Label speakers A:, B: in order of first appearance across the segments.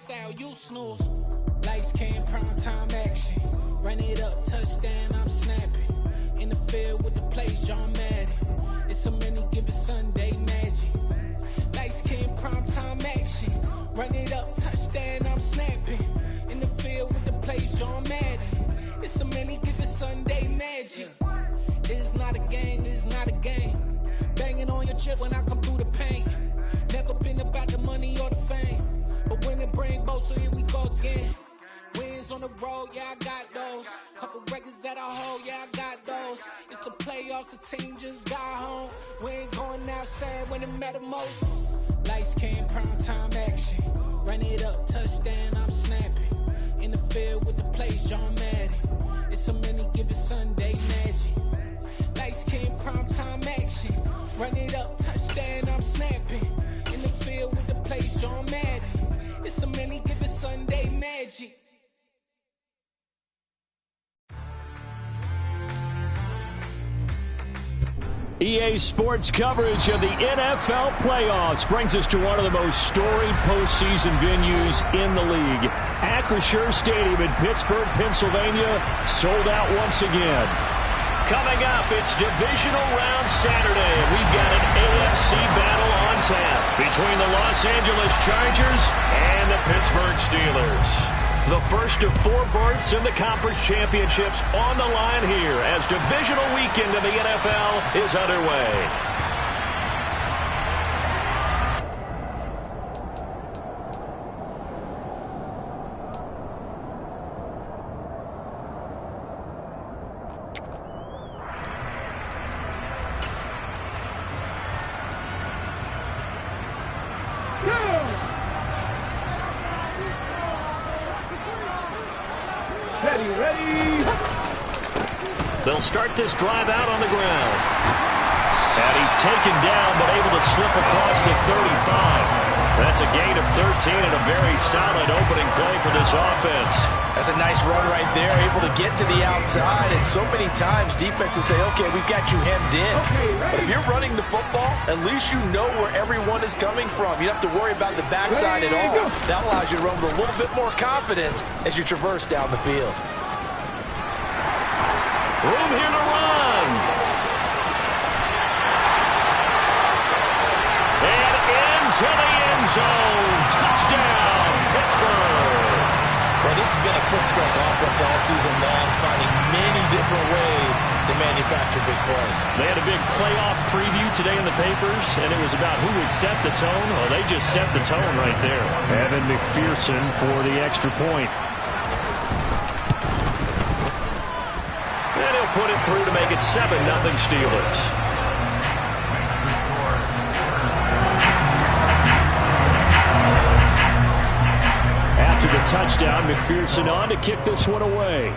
A: Sal, you snooze. Lights came, prime time action. Run it up, touchdown, I'm snapping. In the field with the plays, John Madden. It's so many given Sunday magic. Lights came, prime time action. Run it up, touchdown, I'm snapping. In the field with the plays, John Madden. It's so many given Sunday magic. It's not a game, it's not a game. Banging on your chip when I come through the paint. Never been about the money or the fame. But when it bring both, so here we go again. Wins on the road, yeah, I got those. Couple records that I hold, yeah, I got those. It's the playoffs, the team just got home. We ain't going outside when it matter most. Lights came, prime time action. Run it up, touchdown, I'm snapping. In the field with the plays, John Madden. It's so many given Sunday magic. Lights came, prime time action. Run it up, touchdown, I'm snapping. In the field with the plays, John Madden. It's so many given Sunday magic.
B: EA Sports coverage of the NFL playoffs brings us to one of the most storied postseason venues in the league. Acrisure Stadium in Pittsburgh, Pennsylvania, sold out once again. Coming up, it's Divisional Round Saturday, and we've got an AFC battle on tap between the Los Angeles Chargers and the Pittsburgh Steelers. The first of 4 berths in the conference championships on the line here as divisional weekend of the NFL is underway. They'll start this drive out on the ground. And he's taken down, but able to slip across the 35. That's a gain of 13 and a very solid opening play for this offense.
C: That's a nice run right there, able to get to the outside. And so many times defenses say, okay, we've got you hemmed in. But if you're running the football, at least you know where everyone is coming from. You don't have to worry about the backside at all. That allows you to run with a little bit more confidence as you traverse down the field.
B: Room here to run. And into the end zone. Touchdown, Pittsburgh.
C: Well, this has been a quick-stroke offense all season long, finding many different ways to manufacture big plays.
B: They had a big playoff preview today in the papers, and it was about who would set the tone. Well, they just set the tone right there. Evan McPherson for the extra point. And he'll put it through to make it 7-0 Steelers. After the touchdown, McPherson on to kick this one away.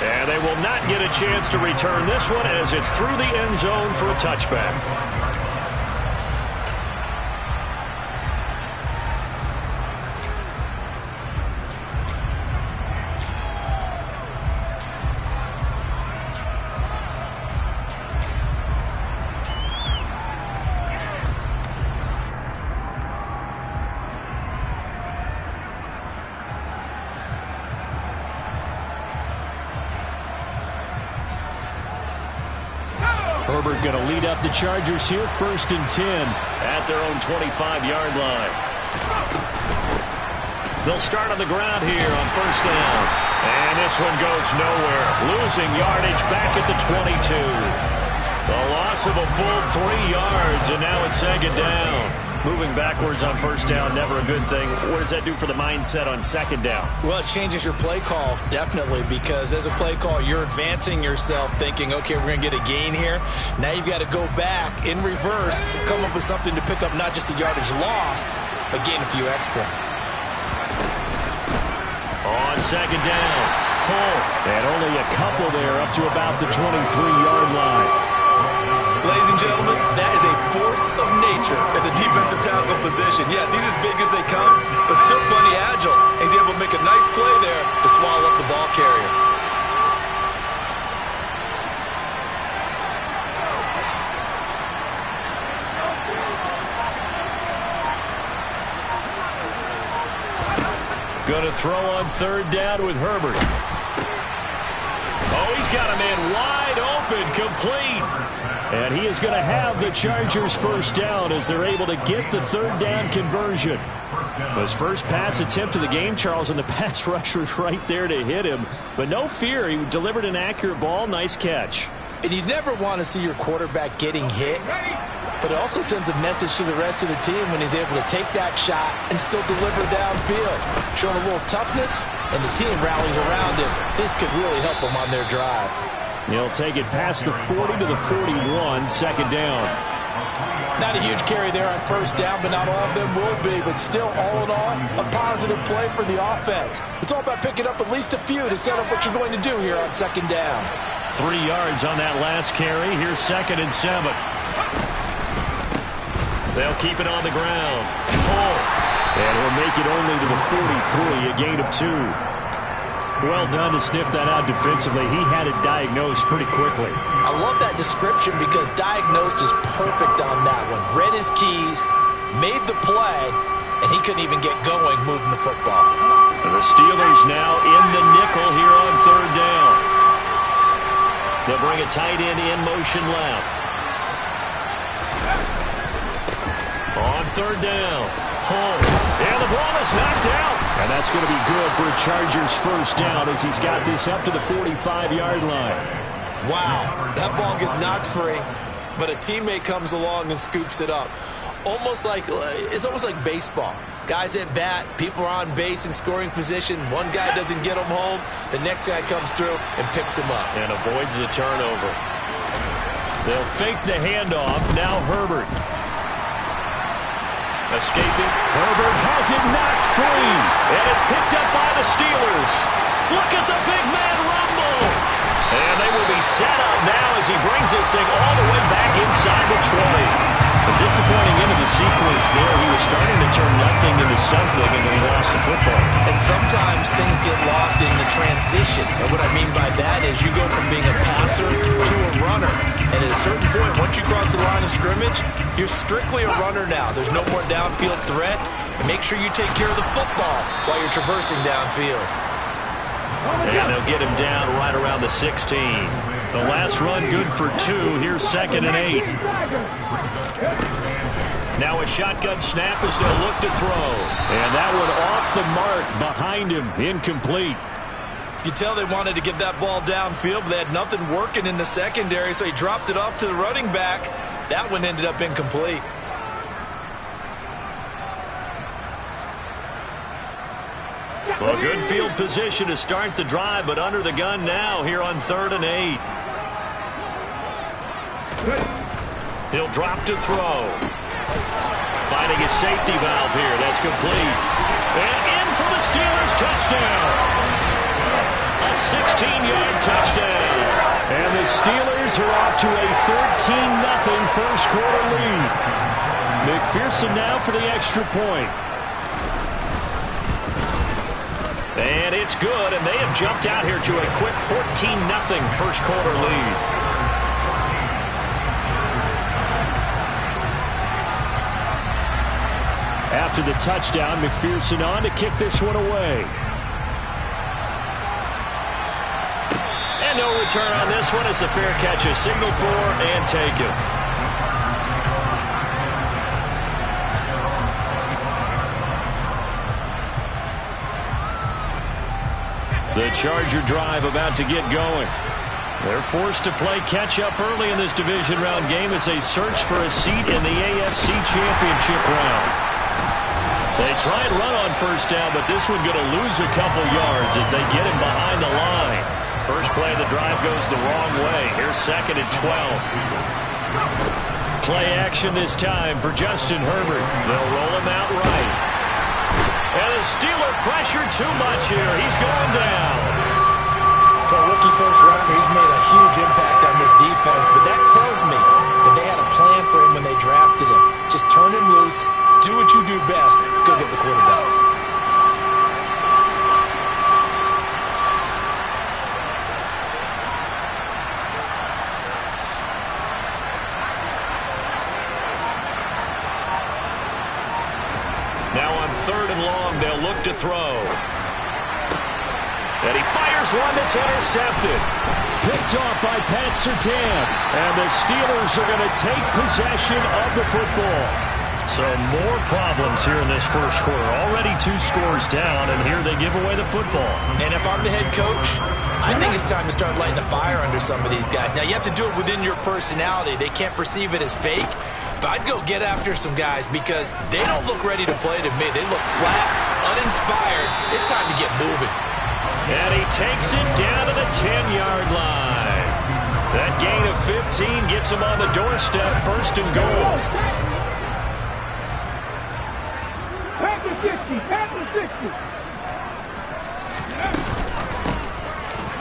B: And they will not get a chance to return this one as it's through the end zone for a touchback. Herbert going to lead up the Chargers here, 1st and 10 at their own 25-yard line. They'll start on the ground here on 1st down. And this one goes nowhere. Losing yardage back at the 22. The loss of a full 3 yards, and now it's 2nd down. Moving backwards on 1st down, never a good thing. What does that do for the mindset on 2nd down?
C: Well, it changes your play call, definitely, because as a play call, you're advancing yourself thinking, okay, we're going to get a gain here. Now you've got to go back in reverse, come up with something to pick up not just the yardage lost, but gain a few extra.
B: On 2nd down, Cole. And only a couple there up to about the 23-yard line.
C: Ladies and gentlemen, that is a force of nature at the defensive tackle position. Yes, he's as big as they come, but still plenty agile. He's able to make a nice play there to swallow up the ball carrier.
B: Going to throw on third down with Herbert. Oh, he's got a man wide open, complete. And he is going to have the Chargers first down as they're able to get the third down conversion. His first pass attempt of the game, Charles, and the pass rusher was right there to hit him. But no fear, he delivered an accurate ball. Nice catch.
C: And you never want to see your quarterback getting hit, but it also sends a message to the rest of the team when he's able to take that shot and still deliver downfield. Showing a little toughness, and the team rallies around him. This could really help them on their drive.
B: He'll take it past the 40 to the 41, second down.
C: Not a huge carry there on first down, but not all of them will be. But still, all in all, a positive play for the offense. It's all about picking up at least a few to set up what you're going to do here on second down.
B: 3 yards on that last carry. Here's 2nd and 7. They'll keep it on the ground. Pull. And we'll make it only to the 43, a gain of 2. Well done to sniff that out defensively. He had it diagnosed pretty quickly.
C: I love that description because diagnosed is perfect on that one. Read his keys, made the play, and he couldn't even get going moving the football.
B: And the Steelers now in the nickel here on third down. They'll bring a tight end in motion left. On third down. Home. And the ball is knocked out. And that's going to be good for a Chargers first down as he's got this up to the 45-yard line.
C: Wow, that ball gets knocked free, but a teammate comes along and scoops it up. It's almost like baseball. Guys at bat, people are on base in scoring position. One guy doesn't get him home. The next guy comes through and picks him up.
B: And avoids the turnover. They'll fake the handoff. Now Herbert. Escaping. Herbert has it knocked free. And it's picked up by the Steelers. Look at the big man rumble. And they will be set up now as he brings this thing all the way back inside the 20. A disappointing end of the sequence there. He was starting to turn nothing into something, and then he lost the football.
C: And sometimes things get lost in the transition. And what I mean by that is you go from being a passer to a runner. And at a certain point, once you cross the line of scrimmage, you're strictly a runner now. There's no more downfield threat. Make sure you take care of the football while you're traversing downfield.
B: And they'll get him down right around the 16. The last run good for 2. Here's 2nd and 8. Now a shotgun snap as they'll look to throw. And that one off the mark behind him. Incomplete.
C: You could tell they wanted to get that ball downfield, but they had nothing working in the secondary, so he dropped it off to the running back. That one ended up incomplete.
B: Well, good field position to start the drive, but under the gun now here on 3rd and 8. He'll drop to throw. Finding a safety valve here. That's complete. And in for the Steelers touchdown. A 16-yard touchdown. And the Steelers are off to a 13-0 first quarter lead. McPherson now for the extra point. And it's good, and they have jumped out here to a quick 14-0 first quarter lead. After the touchdown, McPherson on to kick this one away. And no return on this one as the fair catch is signaled for and taken. The Charger drive about to get going. They're forced to play catch-up early in this division round game as they search for a seat in the AFC Championship round. They try and run on first down, but this one going to lose a couple yards as they get him behind the line. First play of the drive goes the wrong way. Here's 2nd and 12. Play action this time for Justin Herbert. They'll roll him out right. And the Steeler pressure too much here. He's going down.
C: For a rookie first rounder, he's made a huge impact on this defense, but that tells me that they had a plan for him when they drafted him. Just turn him loose, do what you do best, go get the quarterback.
B: Now on 3rd and long, they'll look to throw. And he fires one that's intercepted. Picked off by Pat Surtain. And the Steelers are going to take possession of the football. So more problems here in this first quarter. Already 2 scores down, and here they give away the football.
C: And if I'm the head coach, I think it's time to start lighting a fire under some of these guys. Now, you have to do it within your personality. They can't perceive it as fake. But I'd go get after some guys because they don't look ready to play to me. They look flat, uninspired. It's time to get moving.
B: And he takes it down to the 10-yard line. That gain of 15 gets him on the doorstep, first and goal.
D: Back to 60, back to 60.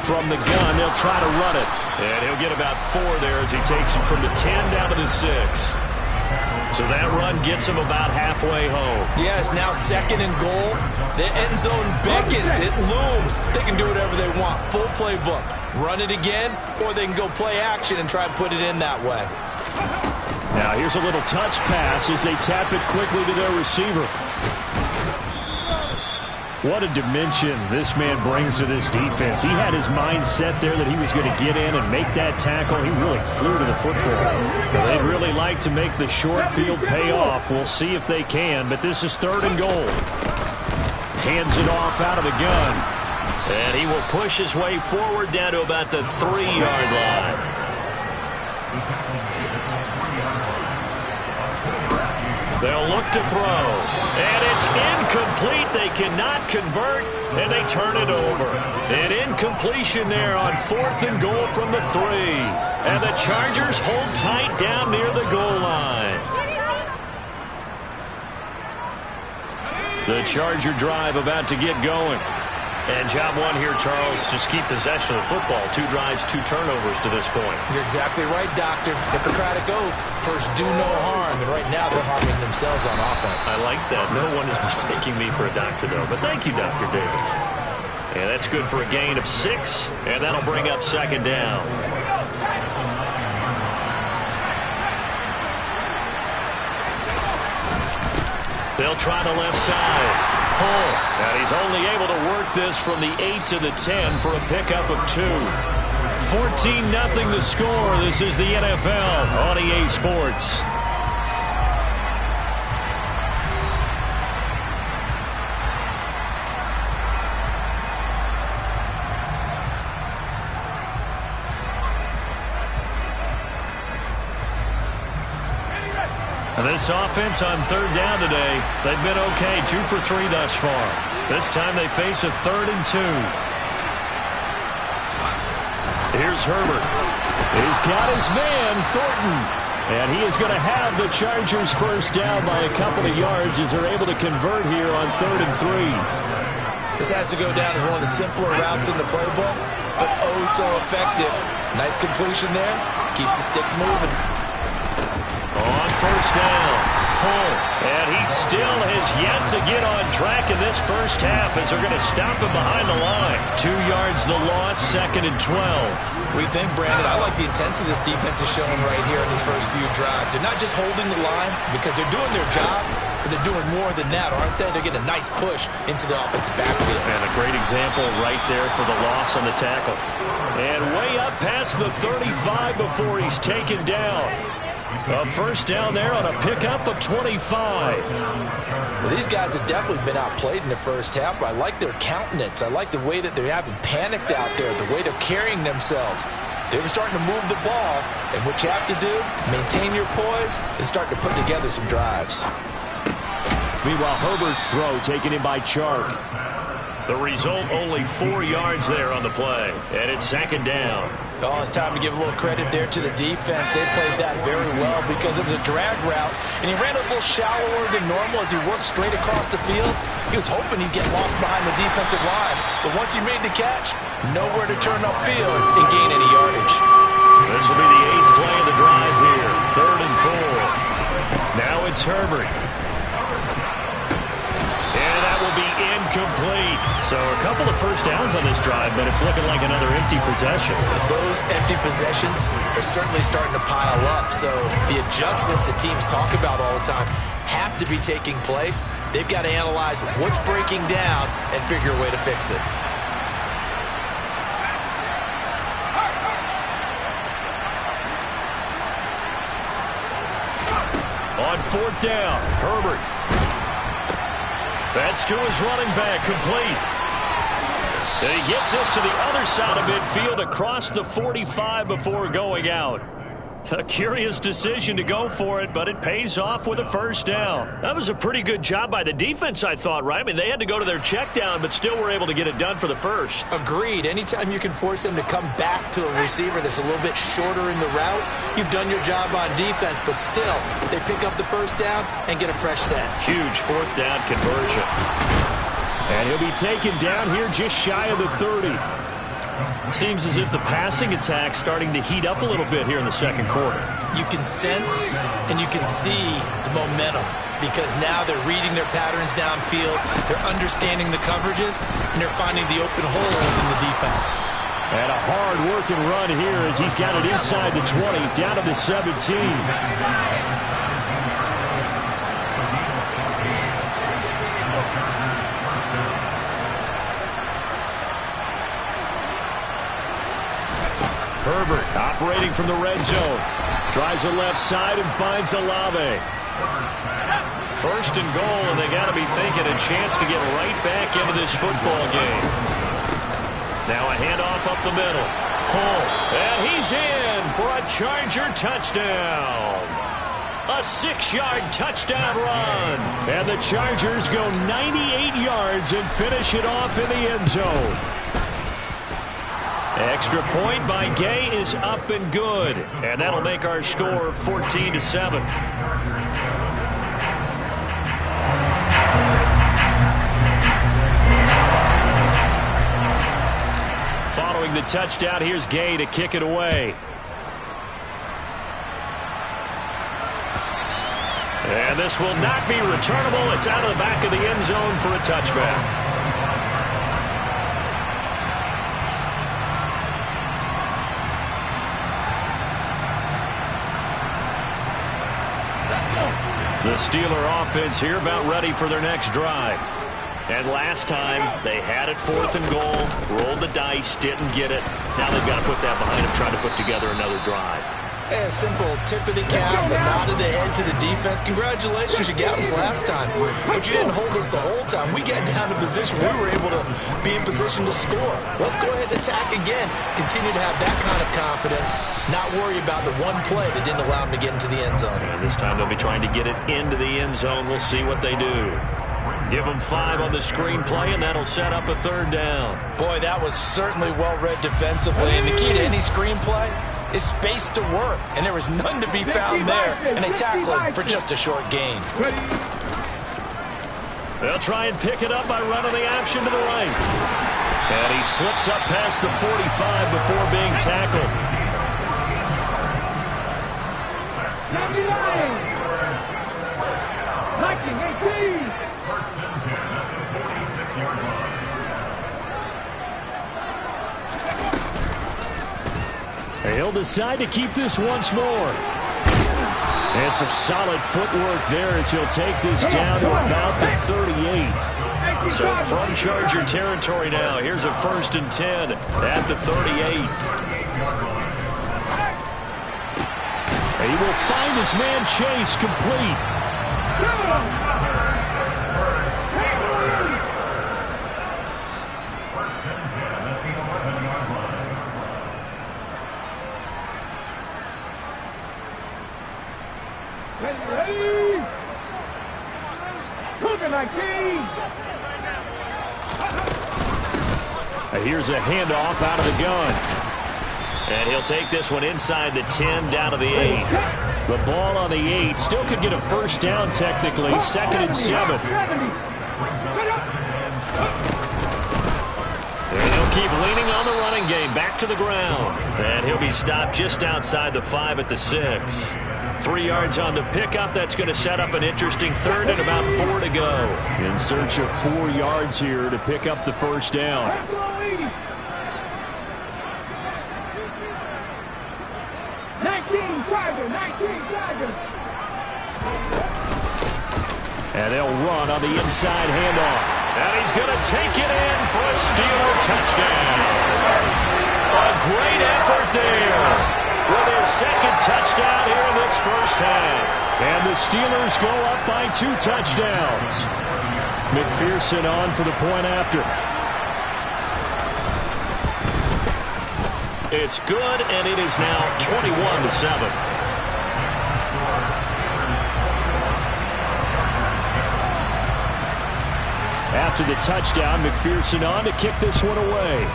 B: From the gun, they'll try to run it. And he'll get about 4 there as he takes it from the 10 down to the 6. So that run gets him about halfway home.
C: Yes, now second and goal. The end zone beckons. It looms. They can do whatever they want. Full playbook. Run it again, or they can go play action and try and put it in that way.
B: Now here's a little touch pass as they tap it quickly to their receiver. What a dimension this man brings to this defense. He had his mind set there that he was going to get in and make that tackle. He really flew to the football. They'd really like to make the short field pay off. We'll see if they can, but this is 3rd and goal. Hands it off out of the gun. And he will push his way forward down to about the 3-yard line. They'll look to throw. And it's incomplete. They cannot convert, and they turn it over. An incompletion there on 4th and goal from the 3. And the Chargers hold tight down near the goal line. The Charger drive about to get going. And job 1 here, Charles, just keep possession of the football. 2 drives, 2 turnovers to this point.
C: You're exactly right, Doctor. Hippocratic oath. First, do no harm. And right now, they're harming themselves on offense.
B: I like that. No one is mistaking me for a doctor, though. But thank you, Dr. Davis. And that's good for a gain of 6. And that'll bring up 2nd down. They'll try the left side. And he's only able to work this from the 8 to the 10 for a pickup of 2. 14-0 the score. This is the NFL on EA Sports. This offense on 3rd down today, they've been okay, 2 for 3 thus far. This time they face a 3rd and 2. Here's Herbert. He's got his man, Thornton. And he is going to have the Chargers first down by a couple of yards as they're able to convert here on 3rd and 3.
C: This has to go down as one of the simpler routes in the playbook, but oh so effective. Nice completion there. Keeps the sticks moving.
B: On first down, Hull, and he still has yet to get on track in this first half as they're going to stop him behind the line. 2 yards the loss, 2nd and 12.
C: We think, Brandon, I like the intensity this defense is showing right here in these first few drives. They're not just holding the line because they're doing their job, but they're doing more than that, aren't they? They're getting a nice push into the offensive backfield.
B: And a great example right there for the loss on the tackle. And way up past the 35 before he's taken down. A first down there on a pickup of 25.
C: Well, these guys have definitely been outplayed in the first half, but I like their countenance. I like the way that they haven't panicked out there, the way they're carrying themselves. They were starting to move the ball, and what you have to do, maintain your poise and start to put together some drives.
B: Meanwhile, Herbert's throw taken in by Chark. The result, only 4 yards there on the play, and it's 2nd down.
C: Oh, it's time to give a little credit there to the defense. They played that very well because it was a drag route, and he ran a little shallower than normal as he worked straight across the field. He was hoping he'd get lost behind the defensive line, but once he made the catch, nowhere to turn upfield and gain any yardage.
B: This will be the 8th play of the drive here, 3rd and 4. Now it's Herbert. And that will be incomplete. So a couple of first downs on this drive, but it's looking like another empty possession.
C: Those empty possessions are certainly starting to pile up. So the adjustments that teams talk about all the time have to be taking place. They've got to analyze what's breaking down and figure a way to fix it.
B: On 4th down, Herbert. That's to his running back, complete. And he gets this to the other side of midfield across the 45 before going out. A curious decision to go for it, but it pays off with a first down. That was a pretty good job by the defense, I thought, right? I mean, they had to go to their check down, but still were able to get it done for the first.
C: Agreed. Anytime you can force them to come back to a receiver that's a little bit shorter in the route, you've done your job on defense, but still, they pick up the first down and get a fresh set.
B: Huge 4th down conversion. And he'll be taken down here just shy of the 30. Seems as if the passing attack's starting to heat up a little bit here in the second quarter.
C: You can sense and you can see the momentum because now they're reading their patterns downfield, they're understanding the coverages, and they're finding the open holes in the defense.
B: And a hard-working run here as he's got it inside the 20, down to the 17. Herbert operating from the red zone. Tries the left side and finds Olave. First and goal, and they got to be thinking a chance to get right back into this football game. Now a handoff up the middle. Home, and he's in for a Charger touchdown. A 6-yard touchdown run. And the Chargers go 98 yards and finish it off in the end zone. Extra point by Gay is up and good. And that'll make our score 14-7. Following the touchdown, here's Gay to kick it away. And this will not be returnable. It's out of the back of the end zone for a touchback. The Steeler offense here about ready for their next drive. And last time, they had it 4th and goal, rolled the dice, didn't get it. Now they've got to put that behind them, trying to put together another drive.
C: A simple tip of the cap, a nod of the head to the defense. Congratulations, you got us last time. But you didn't hold us the whole time. We got down to position. We were able to be in position to score. Let's go ahead and attack again. Continue to have that kind of confidence. Not worry about the one play that didn't allow them to get into the end zone.
B: And this time they'll be trying to get it into the end zone. We'll see what they do. Give them 5 on the screen play, and that'll set up a 3rd down.
C: Boy, that was certainly well-read defensively. And the key to any screenplay is space to work, and there was none to be found there, and they tackled him for just a short gain.
B: They'll try and pick it up by running the option to the right. And he slips up past the 45 before being tackled.
D: 19, 18.
B: He'll decide to keep this once more. And some solid footwork there as he'll take this down to about the 38. So from Charger territory now, here's a 1st and 10 at the 38. And he will find his man Chase complete. Here's a handoff out of the gun. And he'll take this one inside the 10 down to the 8. The ball on the 8 still could get a first down technically. 2nd and 7. And he'll keep leaning on the running game. Back to the ground. And he'll be stopped just outside the 5 at the 6. 3 yards on the pickup. That's going to set up an interesting 3rd and about 4 to go. In search of 4 yards here to pick up the first down.
D: 19 Chargers.
B: And they'll run on the inside handoff. And he's going to take it in for a Steeler touchdown. A great effort there. with his second touchdown here in this first half. And the Steelers go up by 2 touchdowns. McPherson on for the point after. It's good, and it is now 21-7. After the touchdown, McPherson on to kick this one away.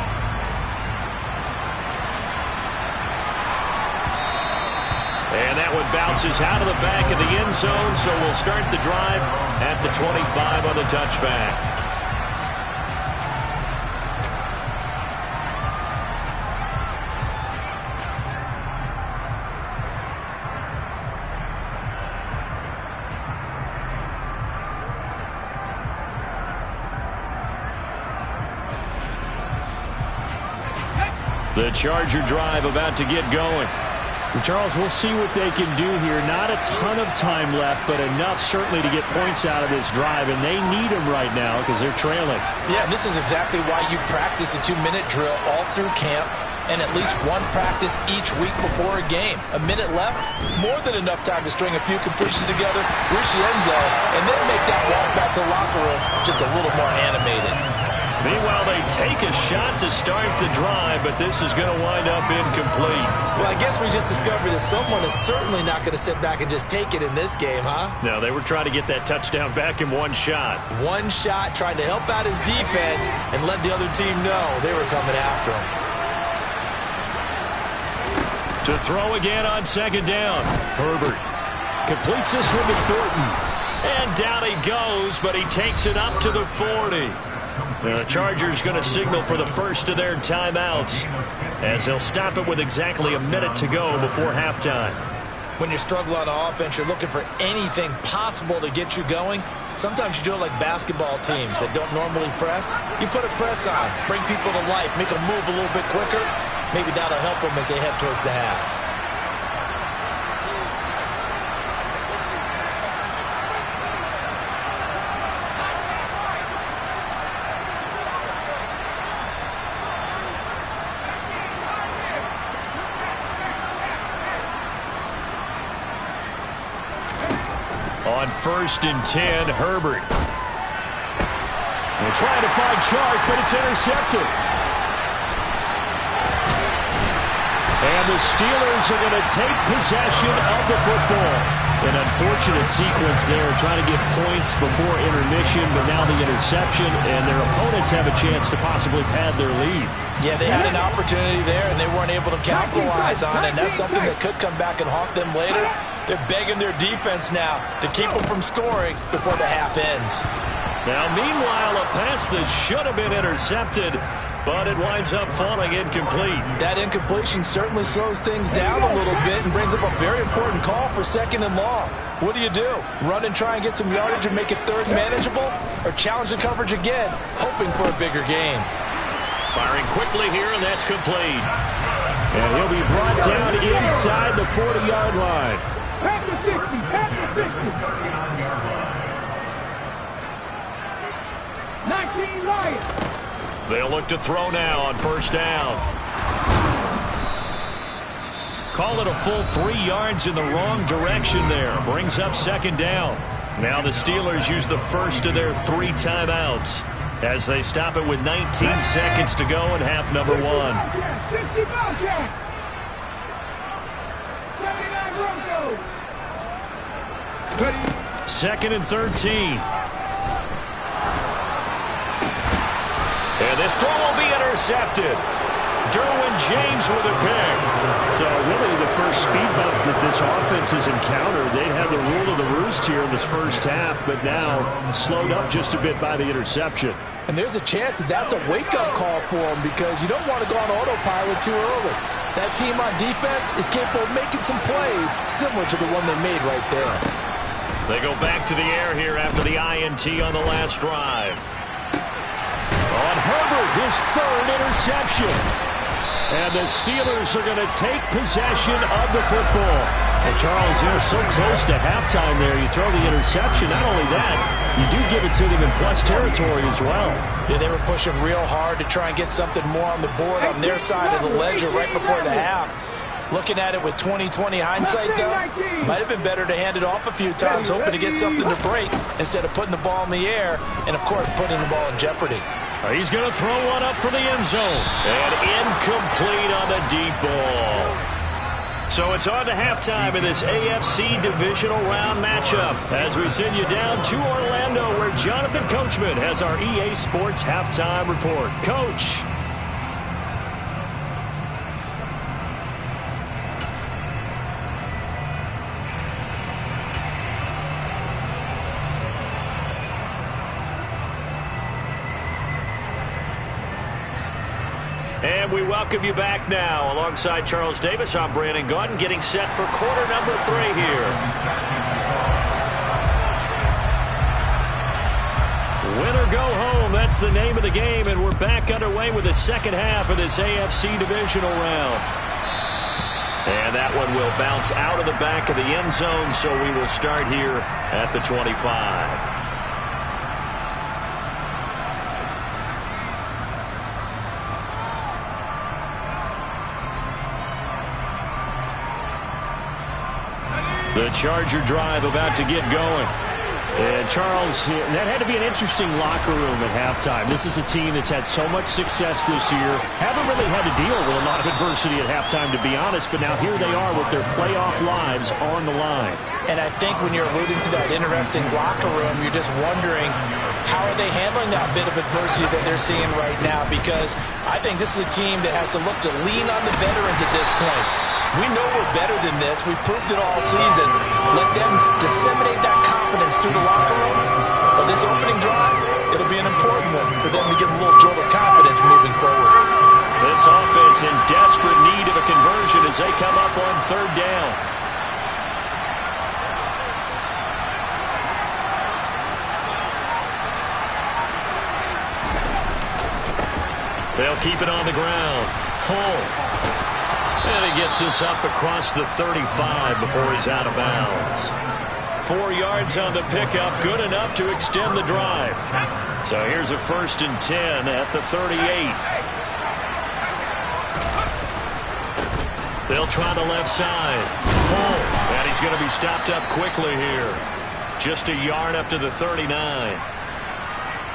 B: And that one bounces out of the back of the end zone, so we'll start the drive at the 25 on the touchback. The Charger drive about to get going. Charles, we'll see what they can do here. Not a ton of time left, but enough certainly to get points out of this drive, and they need them right now because they're trailing.
C: Yeah, and this is exactly why you practice a 2-minute drill all through camp and at least one practice each week before a game. A minute left, more than enough time to string a few completions together, reach the end zone, and then make that walk back to the locker room just a little more animated.
B: Meanwhile, they take a shot to start the drive, but this is going to wind up incomplete.
C: Well, I guess we just discovered that someone is certainly not going to sit back and just take it in this game, huh?
B: No, they were trying to get that touchdown back in one shot.
C: One shot, trying to help out his defense and let the other team know they were coming after him.
B: To throw again on second down. Herbert completes this one to Thornton. And down he goes, but he takes it up to the 40. The Chargers going to signal for the first of their timeouts as they'll stop it with exactly a minute to go before halftime.
C: When you struggle on offense, you're looking for anything possible to get you going. Sometimes you do it like basketball teams that don't normally press. You put a press on, bring people to life, make them move a little bit quicker. Maybe that'll help them as they head towards the half.
B: On 1st and 10, Herbert. They're trying to find Chark, but it's intercepted. And the Steelers are going to take possession of the football. An unfortunate sequence there, trying to get points before intermission, but now the interception, and their opponents have a chance to possibly pad their lead.
C: Yeah, they had an opportunity there, and they weren't able to capitalize on it, and that's something that could come back and haunt them later. They're begging their defense now to keep them from scoring before the half ends.
B: Now, meanwhile, a pass that should have been intercepted, but it winds up falling incomplete.
C: That incompletion certainly slows things down a little bit and brings up a very important call for 2nd and long. What do? Run and try and get some yardage and make it third manageable? Or challenge the coverage again, hoping for a bigger gain?
B: Firing quickly here, and that's complete. And he'll be brought down inside the 40-yard line.
D: Back to 60, back to 60. 19 Lions.
B: They'll look to throw now on 1st down. Call it a full 3 yards in the wrong direction there. Brings up 2nd down. Now the Steelers use the first of their 3 timeouts as they stop it with 19 seconds to go in half number 1.
D: 60 Bobcat. 79 Broncos.
B: 2nd and 13. And this throw will be intercepted. Derwin James with a pick. So really the first speed bump that this offense has encountered. They had the rule of the roost here in this first half, but now slowed up just a bit by the interception.
C: And there's a chance that that's a wake-up call for them because you don't want to go on autopilot too early. That team on defense is capable of making some plays similar to the one they made right there.
B: They go back to the air here after the INT on the last drive. On Herbert, his 3rd interception. And the Steelers are going to take possession of the football. Well, Charles, they're so close to halftime there. You throw the interception. Not only that, you do give it to them in plus territory as well.
C: Yeah, they were pushing real hard to try and get something more on the board on their side of the ledger right before the half. Looking at it with 20/20 hindsight, though, might have been better to hand it off a few times, hoping to get something to break instead of putting the ball in the air and, of course, putting the ball in jeopardy.
B: He's going to throw one up for the end zone. And incomplete on the deep ball. So it's on to halftime in this AFC divisional round matchup as we send you down to Orlando where Jonathan Coachman has our EA Sports halftime report. Coach. And we welcome you back now. Alongside Charles Davis, I'm Brandon Gaudin, getting set for quarter number 3 here. Win or go home, that's the name of the game, and we're back underway with the second half of this AFC divisional round. And that one will bounce out of the back of the end zone, so we will start here at the 25. The Charger drive about to get going. And Charles, that had to be an interesting locker room at halftime. This is a team that's had so much success this year. Haven't really had to deal with a lot of adversity at halftime, to be honest. But now here they are with their playoff lives on the line.
C: And I think when you're alluding to that interesting locker room, you're just wondering how are they handling that bit of adversity that they're seeing right now? Because I think this is a team that has to look to lean on the veterans at this point. We know we're better than this. We've proved it all season. Let them disseminate that confidence through the locker room. But this opening drive, it'll be an important one for them to get a little jolt of confidence moving forward.
B: This offense in desperate need of a conversion as they come up on third down. They'll keep it on the ground. Home. And he gets this up across the 35 before he's out of bounds. 4 yards on the pickup, good enough to extend the drive. So here's a 1st and 10 at the 38. They'll try the left side. Oh, and he's going to be stopped up quickly here. Just a yard up to the 39.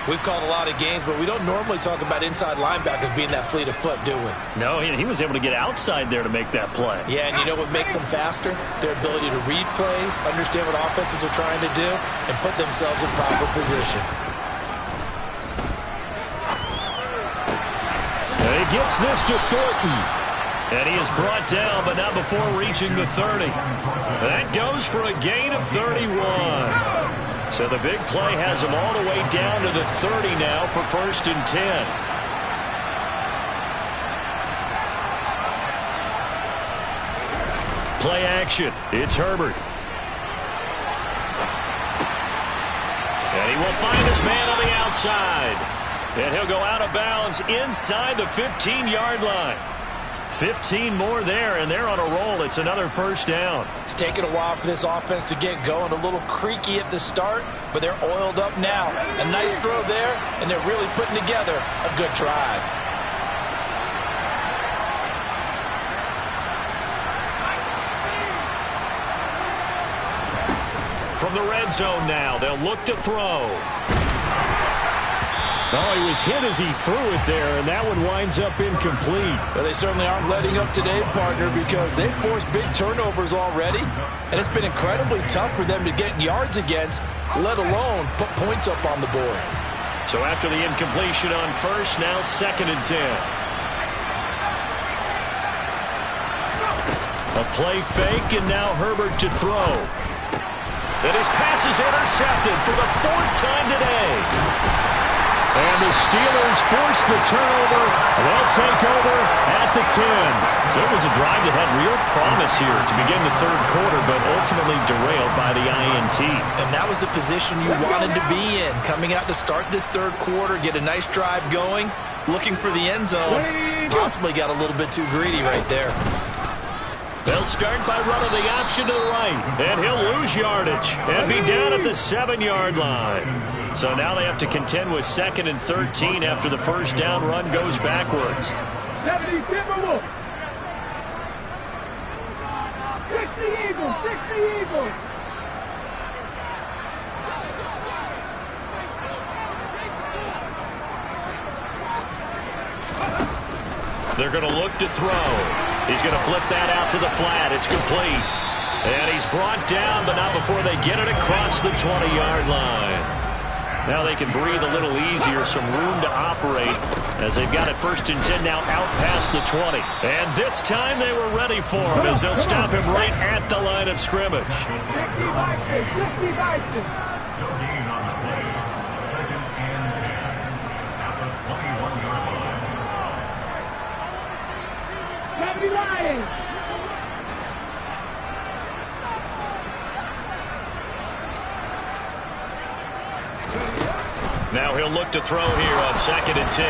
C: We've called a lot of games, but we don't normally talk about inside linebackers being that fleet of foot, do we?
B: No, he was able to get outside there to make that play.
C: Yeah, and you know what makes them faster? Their ability to read plays, understand what offenses are trying to do, and put themselves in proper position.
B: And he gets this to Thornton. And he is brought down, but not before reaching the 30. That goes for a gain of 31. So the big play has him all the way down to the 30 now for 1st and 10. Play action. It's Herbert. And he will find his man on the outside. And he'll go out of bounds inside the 15-yard line. 15 more there, and they're on a roll. It's another 1st down.
C: It's taken a while for this offense to get going. A little creaky at the start, but they're oiled up now. A nice throw there, and they're really putting together a good drive.
B: From the red zone now, they'll look to throw. Oh, he was hit as he threw it there, and that one winds up incomplete.
C: Well, they certainly aren't letting up today, partner, because they've forced big turnovers already, and it's been incredibly tough for them to get yards against, let alone put points up on the board.
B: So after the incompletion on 1st, now 2nd and 10. A play fake, and now Herbert to throw. And his pass is intercepted for the 4th time today. And the Steelers force the turnover. They'll take over at the 10. So it was a drive that had real promise here to begin the 3rd quarter, but ultimately derailed by the INT.
C: And that was the position you wanted to be in. Coming out to start this 3rd quarter, get a nice drive going, looking for the end zone. Possibly got a little bit too greedy right there.
B: They'll start by running the option to the right, and he'll lose yardage and be down at the 7-yard line. So now they have to contend with 2nd and 13 after the 1st down run goes backwards.
D: 60 Eagles.
B: They're going to look to throw. He's going to flip that out to the flat. It's complete. And he's brought down, but not before they get it across the 20-yard line. Now they can breathe a little easier, some room to operate as they've got it 1st and 10 now out past the 20. And this time they were ready for him as they'll stop him right at the line of scrimmage.
D: 60 Vikings.
B: Now he'll look to throw here on 2nd and 10.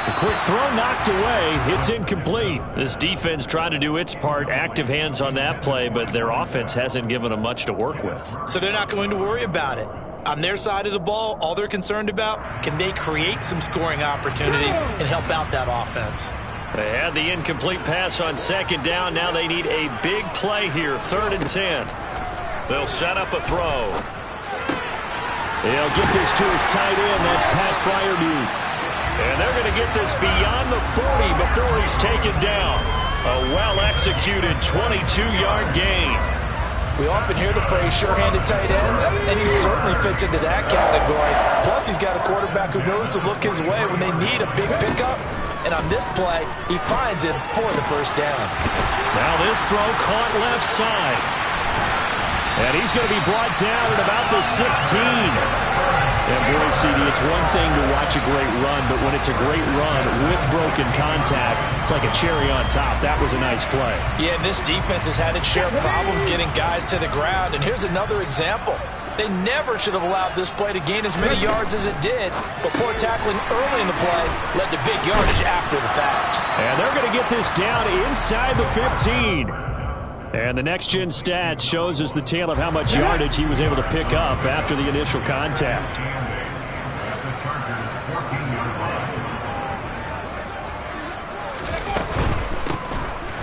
B: A quick throw knocked away. It's incomplete. This defense trying to do its part. Active hands on that play, but their offense hasn't given them much to work with.
C: So they're not going to worry about it. On their side of the ball, all they're concerned about, can they create some scoring opportunities and help out that offense?
B: They had the incomplete pass on 2nd down. Now they need a big play here, 3rd and 10. They'll set up a throw. He'll get this to his tight end. That's Pat Fryermuth. And they're going to get this beyond the 40 before he's taken down. A well-executed 22-yard gain.
C: We often hear the phrase sure-handed tight ends, and he certainly fits into that category. Plus, he's got a quarterback who knows to look his way when they need a big pickup. And on this play, he finds it for the 1st down.
B: Now this throw caught left side. And he's going to be brought down at about the 16. And boy, CD, it's one thing to watch a great run, but when it's a great run with broken contact, it's like a cherry on top. That was a nice play.
C: Yeah, this defense has had its share of problems getting guys to the ground. And here's another example. They never should have allowed this play to gain as many yards as it did, but poor tackling early in the play led to big yardage after the fact.
B: And they're going to get this down inside the 15. And the next-gen stat shows us the tale of how much yardage he was able to pick up after the initial contact.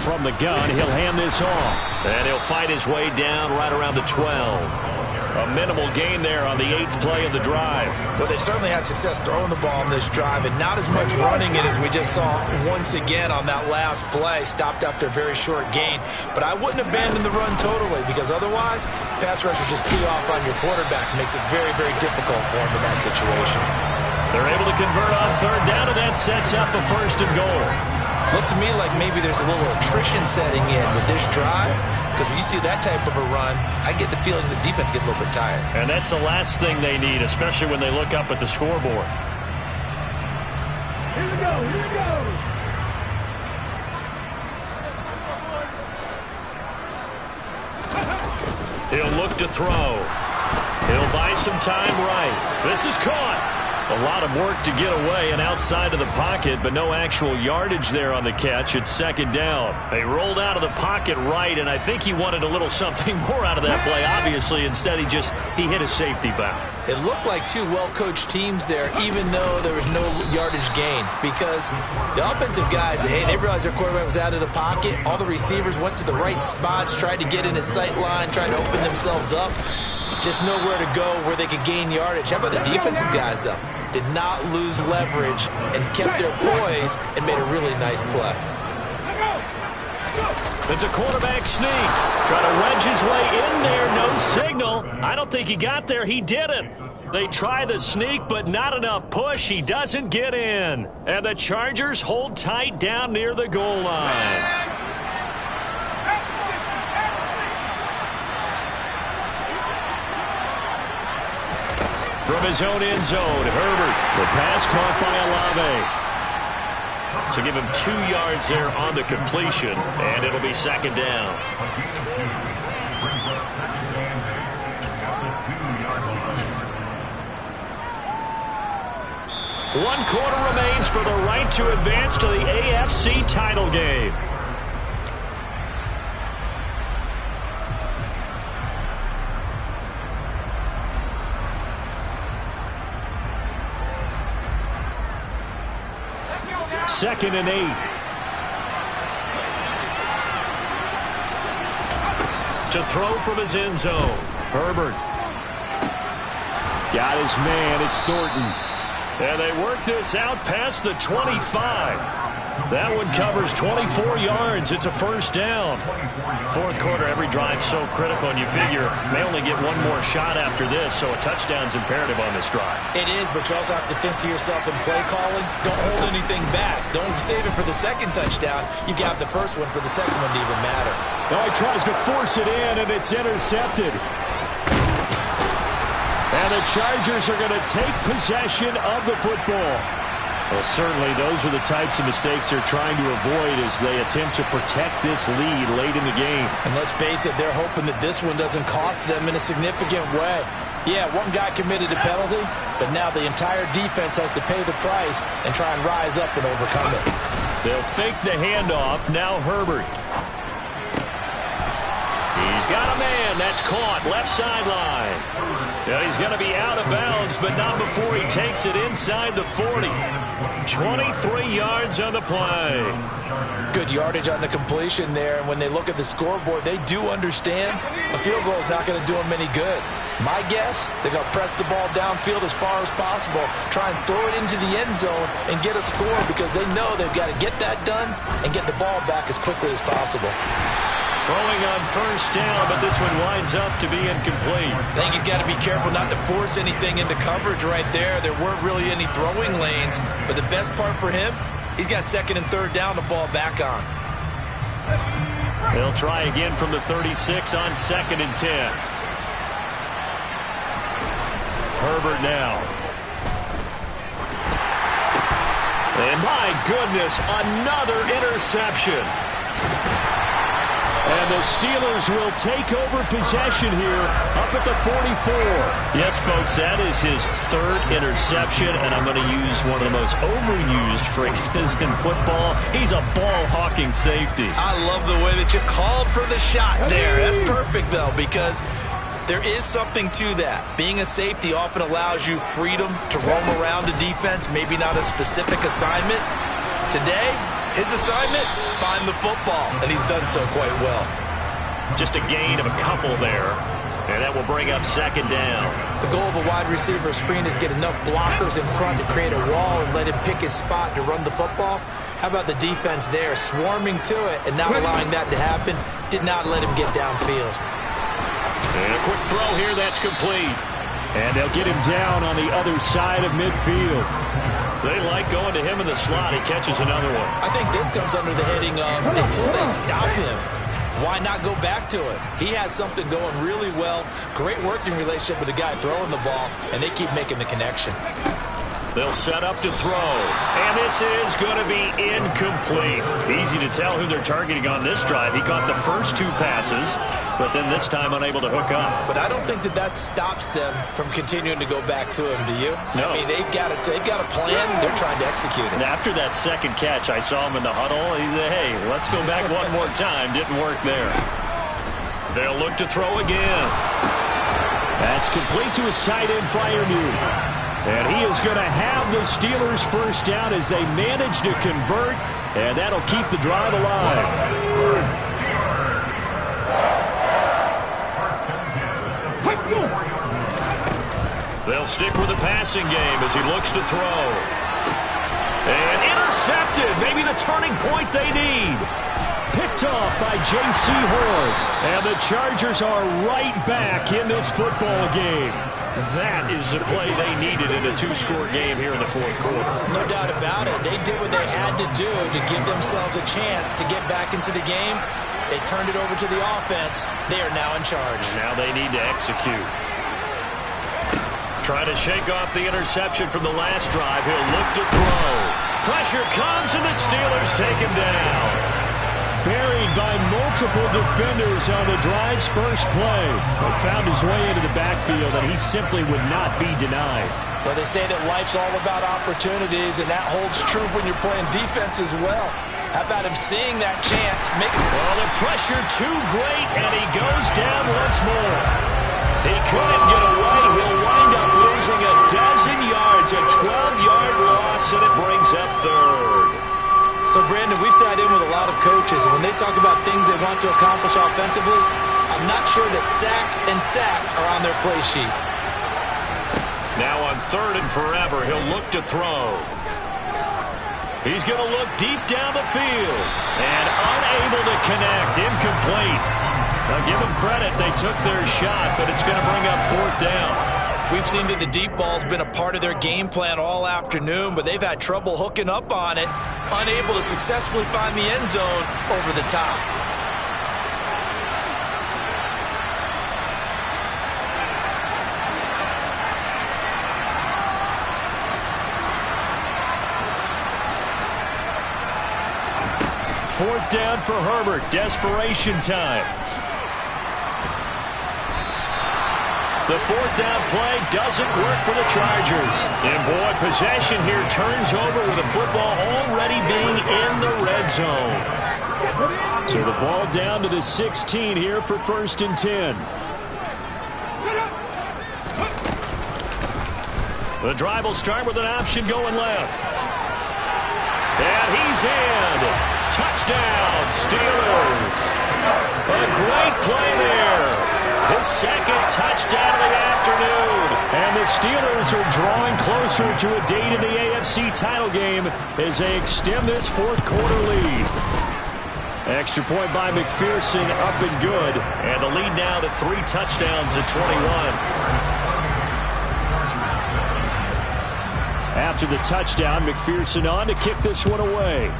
B: From the gun, he'll hand this off. And he'll fight his way down right around the 12. A minimal gain there on the 8th play of the drive.
C: Well, they certainly had success throwing the ball on this drive, and not as much running it as we just saw once again on that last play. Stopped after a very short gain. But I wouldn't abandon the run totally, because otherwise, pass rushers just tee off on your quarterback. Makes it very, very difficult for him in that situation.
B: They're able to convert on 3rd down, and that sets up a 1st and goal.
C: Looks to me like maybe there's a little attrition setting in with this drive, because when you see that type of a run, I get the feeling the defense gets a little bit tired.
B: And that's the last thing they need, especially when they look up at the scoreboard.
D: Here we go, here we go.
B: He'll look to throw. He'll buy some time right. This is caught. A lot of work to get away and outside of the pocket, but no actual yardage there on the catch. It's 2nd down. They rolled out of the pocket right, and I think he wanted a little something more out of that play, obviously. Instead, he hit a safety valve.
C: It looked like two well-coached teams there, even though there was no yardage gain, because the offensive guys, hey, they realized their quarterback was out of the pocket. All the receivers went to the right spots, tried to get in his sight line, tried to open themselves up. Just nowhere to go where they could gain yardage. How about the defensive guys, though? Did not lose leverage and kept their poise and made a really nice play.
B: It's a quarterback sneak. Trying to wedge his way in there. No signal. I don't think he got there. He didn't. They try the sneak, but not enough push. He doesn't get in. And the Chargers hold tight down near the goal line. From his own end zone, Herbert. The pass caught by Olave. So give him 2 yards there on the completion, and it'll be 2nd down. One quarter remains for the right to advance to the AFC title game. Second and 8. To throw from his end zone. Herbert. Got his man. It's Thornton. And they work this out past the 25. That one covers 24 yards. It's a first down. Fourth quarter, every drive's so critical, and you figure they only get one more shot after this, so a touchdown's imperative on this drive.
C: It is, but you also have to think to yourself in play calling, don't hold anything back. Don't save it for the second touchdown. You got the first one for the second one to even matter.
B: Now he tries to force it in, and it's intercepted. And the Chargers are going to take possession of the football. Well, certainly those are the types of mistakes they're trying to avoid as they attempt to protect this lead late in the game.
C: And let's face it, they're hoping that this one doesn't cost them in a significant way. Yeah, one guy committed a penalty, but now the entire defense has to pay the price and try and rise up and overcome it.
B: They'll fake the handoff. Now Herbert. He's got a man. That's caught. Left sideline. Yeah, he's going to be out of bounds, but not before he takes it inside the 40. 23 yards on the play.
C: Good yardage on the completion there, and when they look at the scoreboard, they do understand a field goal is not going to do them any good. My guess, they're going to press the ball downfield as far as possible, try and throw it into the end zone and get a score because they know they've got to get that done and get the ball back as quickly as possible.
B: Throwing on first down, but this one winds up to be incomplete.
C: I think he's got to be careful not to force anything into coverage right there. There weren't really any throwing lanes, but the best part for him, he's got second and third down to fall back on.
B: They'll try again from the 36 on second and 10. Herbert now. And my goodness, another interception. And the Steelers will take over possession here up at the 44. Yes, folks, that is his third interception, and I'm going to use one of the most overused phrases in football. He's a ball-hawking safety.
C: I love the way that you called for the shot there. That's perfect, though, because there is something to that. Being a safety often allows you freedom to roam around a defense, maybe not a specific assignment. Today, his assignment, find the football, and he's done so quite well.
B: Just a gain of a couple there, and that will bring up second down.
C: The goal of a wide receiver screen is get enough blockers in front to create a wall and let him pick his spot to run the football. How about the defense there, swarming to it and not allowing that to happen? Did not let him get downfield.
B: And a quick throw here, that's complete. And they'll get him down on the other side of midfield. They like going to him in the slot. He catches another one.
C: I think this comes under the heading of until they stop him, why not go back to it? He has something going really well. Great working relationship with the guy throwing the ball, and they keep making the connection.
B: They'll set up to throw. And this is going to be incomplete. Easy to tell who they're targeting on this drive. He caught the first two passes, but then this time unable to hook up.
C: But I don't think that stops them from continuing to go back to him, do you?
B: No.
C: I mean, they've got a plan. They're trying to execute it.
B: And after that second catch, I saw him in the huddle. He said, hey, let's go back one more time. Didn't work there. They'll look to throw again. That's complete to his tight end, Freiermuth. And he is going to have the Steelers first down as they manage to convert, and that'll keep the drive alive. They'll stick with the passing game as he looks to throw. And intercepted, maybe the turning point they need. Picked off by J.C. Horn. And the Chargers are right back in this football game. That is the play they needed in a two-score game here in the fourth quarter.
C: No doubt about it. They did what they had to do to give themselves a chance to get back into the game. They turned it over to the offense. They are now in charge.
B: Now they need to execute. Trying to shake off the interception from the last drive. He'll look to throw. Pressure comes, and the Steelers take him down. Buried by multiple defenders on the drive's first play. He found his way into the backfield, and he simply would not be denied.
C: Well, they say that life's all about opportunities, and that holds true when you're playing defense as well. How about him seeing that chance?
B: Well, the pressure too great, and he goes down once more. He couldn't get away. He'll wind up losing a dozen yards, a 12-yard loss, and it brings up third.
C: So, Brandon, we sat in with a lot of coaches, and when they talk about things they want to accomplish offensively, I'm not sure that sack and sack are on their play sheet.
B: Now on 3rd and forever, he'll look to throw. He's going to look deep down the field and unable to connect. Incomplete. Now give them credit. They took their shot, but it's going to bring up 4th down.
C: We've seen that the deep ball's been a part of their game plan all afternoon, but they've had trouble hooking up on it, unable to successfully find the end zone over the top.
B: Fourth down for Herbert. Desperation time. The 4th down play doesn't work for the Chargers. And boy, possession here turns over with the football already being in the red zone. So the ball down to the 16 here for 1st and 10. The drive will start with an option going left. And he's in. Touchdown, Steelers. A great play there. His 2nd touchdown of the afternoon. And the Steelers are drawing closer to a date in the AFC title game as they extend this 4th quarter lead. Extra point by McPherson, up and good. And the lead now to 3 touchdowns at 21. After the touchdown, McPherson on to kick this one away.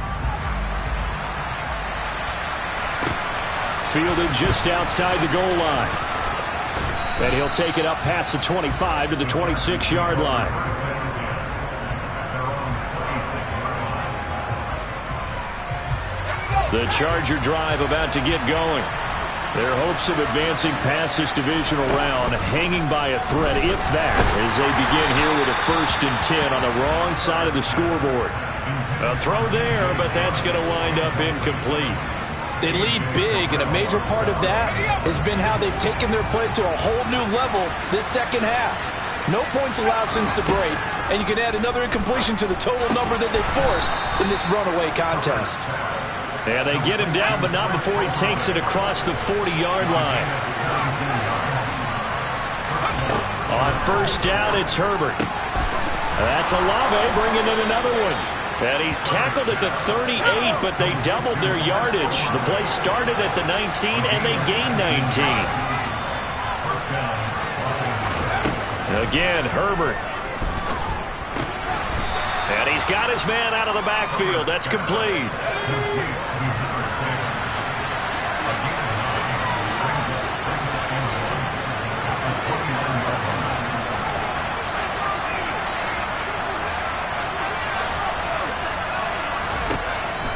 B: Fielded just outside the goal line. And he'll take it up past the 25 to the 26-yard line. The Charger drive about to get going. Their hopes of advancing past this divisional round hanging by a thread, if that, as they begin here with a 1st and 10 on the wrong side of the scoreboard. A throw there, but that's going to wind up incomplete.
C: They lead big, and a major part of that has been how they've taken their play to a whole new level this 2nd half. No points allowed since the break, and you can add another incompletion to the total number that they forced in this runaway contest.
B: And they get him down, but not before he takes it across the 40-yard line. On 1st down, it's Herbert. That's Olave bringing in another one. And he's tackled at the 38, but they doubled their yardage. The play started at the 19, and they gained 19. Again, Herbert. And he's got his man out of the backfield. That's complete.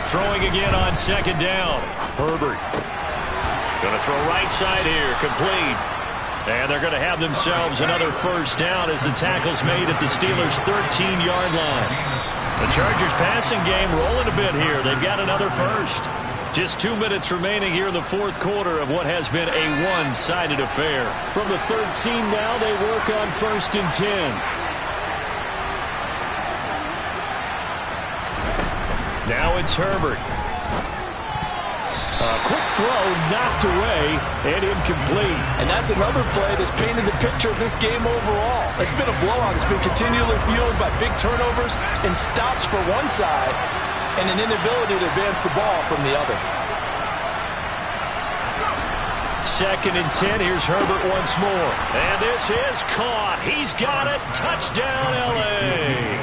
B: Throwing again on 2nd down. Herbert. Going to throw right side here. Complete. And they're going to have themselves another 1st down as the tackle's made at the Steelers' 13-yard line. The Chargers passing game rolling a bit here. They've got another 1st. Just 2 minutes remaining here in the 4th quarter of what has been a one-sided affair. From the 13 now, they work on 1st and 10. Now it's Herbert. A quick throw knocked away and incomplete.
C: And that's another play that's painted the picture of this game overall. It's been a blowout. It's been continually fueled by big turnovers and stops for one side and an inability to advance the ball from the other.
B: 2nd and 10. Here's Herbert once more. And this is caught. He's got it. Touchdown, L.A.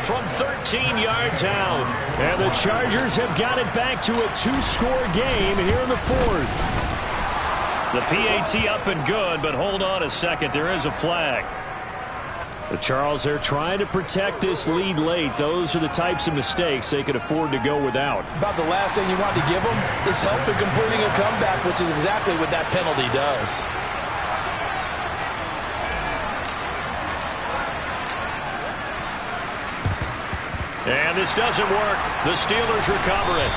B: From 13 yards out. And the Chargers have got it back to a 2-score game here in the 4th. The PAT up and good, but hold on a second. There is a flag. The Charles, they're trying to protect this lead late. Those are the types of mistakes they could afford to go without.
C: About the last thing you want to give them is help in completing a comeback, which is exactly what that penalty does.
B: And this doesn't work. The Steelers recover it.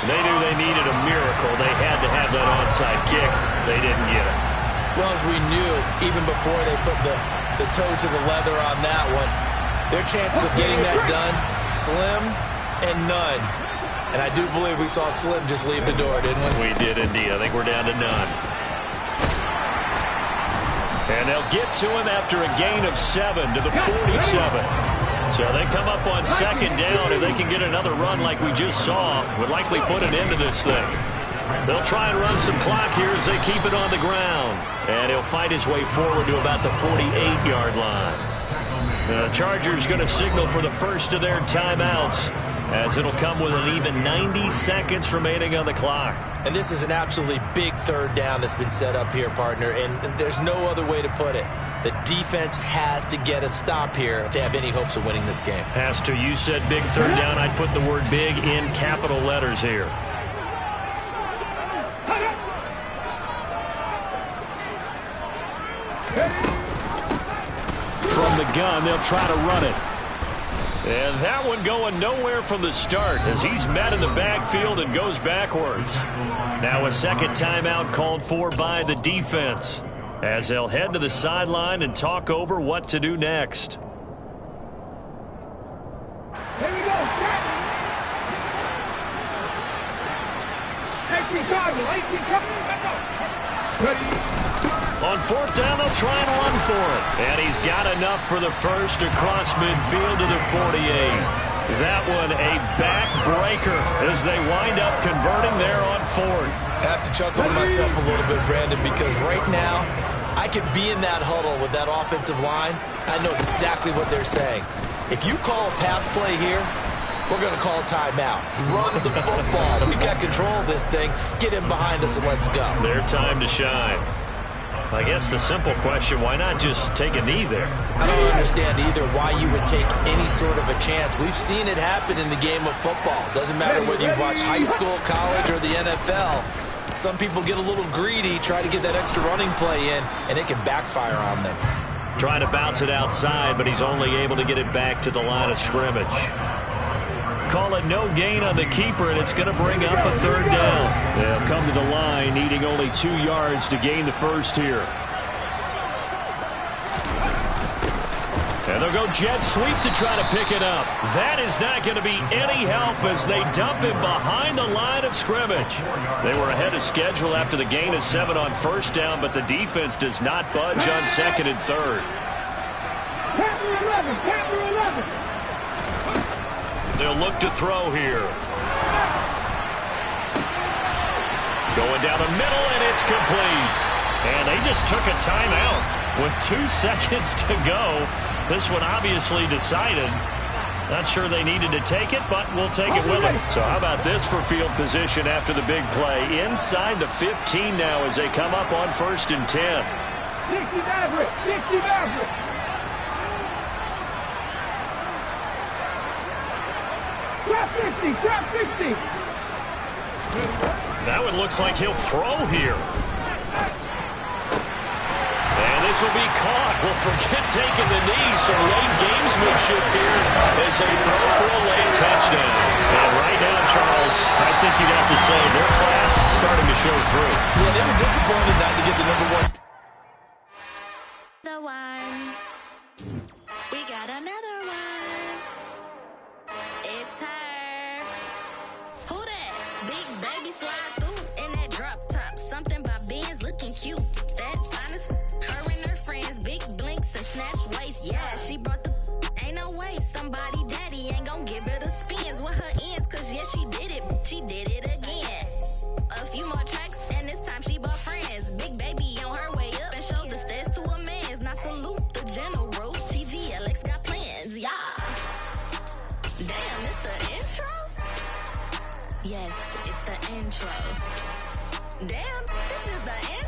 B: They knew they needed a miracle. They had to have that onside kick. They didn't get it.
C: Well, as we knew, even before they put the toe to the leather on that one, their chances of getting that done, slim and none. And I do believe we saw Slim just leave the door, didn't we?
B: We did indeed. I think we're down to none. They'll get to him after a gain of 7 to the 47. So they come up on second down. If they can get another run like we just saw, would likely put an end to this thing. They'll try and run some clock here as they keep it on the ground. And he'll fight his way forward to about the 48-yard line. The Chargers going to signal for the first of their timeouts, as it'll come with an even 90 seconds remaining on the clock.
C: And this is an absolutely big third down that's been set up here, partner, and there's no other way to put it. The defense has to get a stop here if they have any hopes of winning this game.
B: Has to. You said big third down. I'd put the word big in capital letters here. From the gun, they'll try to run it. And that one going nowhere from the start as he's met in the backfield and goes backwards. Now a second timeout called for by the defense, as they'll head to the sideline and talk over what to do next.
D: Here we go.
B: On fourth down, they'll try and run for it. And he's got enough for the first across midfield to the 48. That one a backbreaker as they wind up converting there on fourth.
C: I have to chuckle to myself a little bit, Brandon, because right now I could be in that huddle with that offensive line. I know exactly what they're saying. If you call a pass play here, we're going to call a timeout. Run the football. We've got control of this thing. Get him behind us and let's go.
B: Their time to shine. I guess the simple question, why not just take a knee there?
C: I don't understand either why you would take any sort of a chance. We've seen it happen in the game of football. Doesn't matter whether you watch high school, college, or the NFL. Some people get a little greedy, try to get that extra running play in, and it can backfire on them.
B: Trying to bounce it outside, but he's only able to get it back to the line of scrimmage. Call it no gain on the keeper, and it's going to bring up a third down. They'll come to the line, needing only 2 yards to gain the first here. And they'll go jet sweep to try to pick it up. That is not going to be any help as they dump him behind the line of scrimmage. They were ahead of schedule after the gain of 7 on first down, but the defense does not budge on second and third.
D: Captain 11, Captain 11.
B: They'll look to throw here. Going down the middle, and it's complete. And they just took a timeout with 2 seconds to go. This one obviously decided. Not sure they needed to take it, but we'll take it with them. So how about this for field position after the big play? Inside the 15 now as they come up on 1st and 10.
D: 60 Maverick, 60 Maverick. Trap 50, trap 50.
B: That one looks like he'll throw here. And this will be caught. Well, forget taking the knee, so late gamesmanship here as they throw for a late touchdown. And right now, Charles, I think you'd have to say their class is starting to show through.
C: Yeah, they were disappointed not to get the number 1.
E: The one. We got another one. It's her. Who that? Big baby slide through in that drop top. Something by Benz looking cute. That's honest. Her and her friends, big blinks and snatch waist. Yeah, she brought the. Ain't no way. Somebody daddy ain't gonna give her the spins with her ends. Cause yeah, she did it. She did it again. A few more tracks and this time she bought friends. Big baby on her way up and showed the stairs to a man's. Now salute the general. TGLX got plans. Yeah. Damn, it's the intro? Yes, it's the intro. Damn, this is the intro.